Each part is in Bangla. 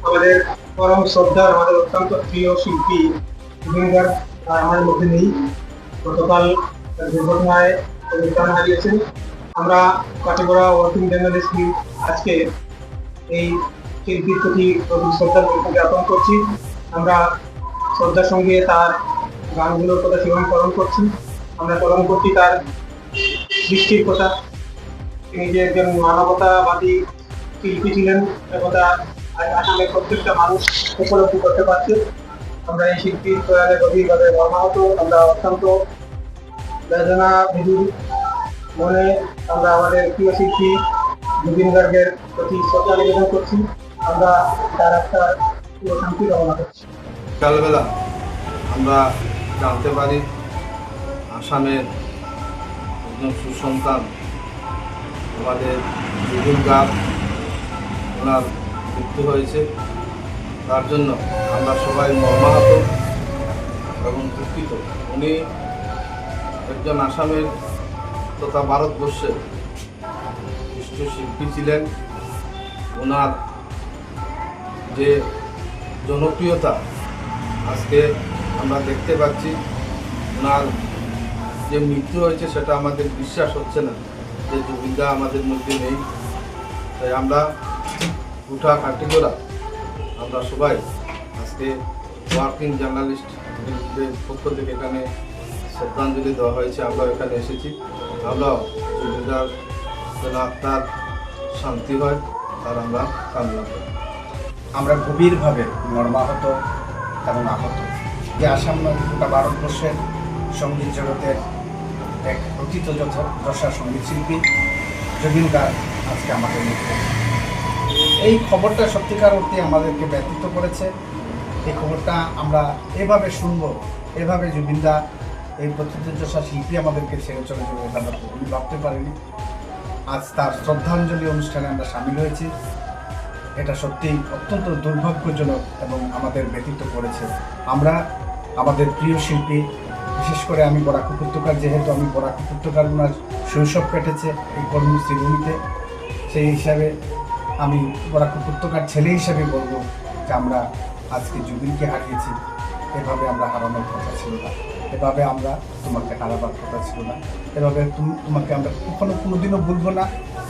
আমাদের পরম শ্রদ্ধার, আমাদের অত্যন্ত প্রিয় শিল্পী জুবিন গার্গ আমাদের মধ্যে নেই। গতকাল দুর্ঘটনায় তিনি প্রাণ হারিয়েছেন। আমরা কাটিগড়া ওয়ার্কিং জার্নালিস্ট আজকে এই শিল্পীর প্রতি গভীর শ্রদ্ধা জ্ঞাপন করছি। আমরা শ্রদ্ধার সঙ্গে তার গানগুলোর কথা স্মরণ করছি। আমরা স্মরণ করছি তার সৃষ্টির কথা। তিনি যে একজন মানবতাবাদী শিল্পী ছিলেন একথা আসামের প্রত্যেকটা মানুষ উপলব্ধি করতে পারছে। আমরা এই শিল্পীর প্রয়াণে গভীরভাবে মর্মাহত। আমরা অত্যন্ত বেদনা বিধুর মনে আমরা আমাদের প্রিয় শিল্পী জুবিন গার্গের প্রতি শ্রদ্ধা নিবেদন করছি। আমরা তার আত্মার পুরো শান্তি কামনা করছি। সকালবেলা আমরা জানতে পারি আসামের একজন সুসন্তান আমাদের জুবিন গার্গ ওনার মৃত্যু হয়েছে। তার জন্য আমরা সবাই মর্মাহত এবং দুঃখিত। উনি একজন আসামের তথা ভারতবর্ষের বিশিষ্ট শিল্পী ছিলেন। ওনার যে জনপ্রিয়তা আজকে আমরা দেখতে পাচ্ছি, ওনার যে মৃত্যু হয়েছে সেটা আমাদের বিশ্বাস হচ্ছে না যে জুবিন দা আমাদের মধ্যে নেই। তাই আমরা উঠা কাটিগড়া আমরা সবাই আজকে ওয়ার্কিং জার্নালিস্টদের পক্ষ থেকে এখানে শ্রদ্ধাঞ্জলি দেওয়া হয়েছে। আমরা এখানে এসেছি। আমরা জুবিন দার যেন আত্মার শান্তি হয় তার আমরা কামনা করি। আমরা গভীরভাবে মর্মাহত এবং আহত যে আসাম গোটা ভারতবর্ষের সঙ্গীত জগতের এক প্রকৃত যশা সঙ্গীত শিল্পী জুবিন গার্গ আজকে আমাদের মধ্যে। এই খবরটা সত্যিকার অর্থে আমাদেরকে ব্যথিত করেছে। এই খবরটা আমরা এভাবে শুনব, এভাবে জুবিন দা এই প্রকৃত যশা শিল্পী আমাদেরকে ছেড়ে চলে যাবে এটা আমরা ভাবতে পারিনি। আজ তার শ্রদ্ধাঞ্জলি অনুষ্ঠানে আমরা সামিল হয়েছি। এটা সত্যিই অত্যন্ত দুর্ভাগ্যজনক এবং আমাদের ব্যথিত করেছে। আমরা আমাদের প্রিয় শিল্পী, বিশেষ করে আমি বরাক উপত্যকার, যেহেতু আমি বরাক উপত্যকার ওনার শৈশব কেটেছে এই কর্মশ্রীভূমিতে, সেই হিসাবে আমি বরাক উপত্যকার ছেলে হিসাবে বলবো যে আমরা আজকে জুবিনকে হারিয়েছি। এভাবে আমরা হারানোর কথা ছিল না, এভাবে আমরা তোমাকে হারাবার কথা ছিল না, এভাবে তোমাকে আমরা কোনোদিনও ভুলবো না।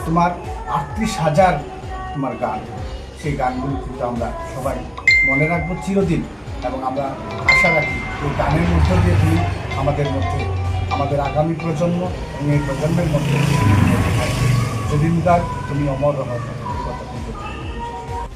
তোমার 38,000 তোমার গান, সেই গানগুলো কিন্তু আমরা সবাই মনে রাখবো চিরদিন। এবং আমরা আশা রাখি এই গানের মধ্য দিয়ে তুমি আমাদের মধ্যে, আমাদের আগামী প্রজন্ম এবং এই প্রজন্মের মধ্যে জুবিন গার্গ তুমি অমর রহ কথা কিন্তু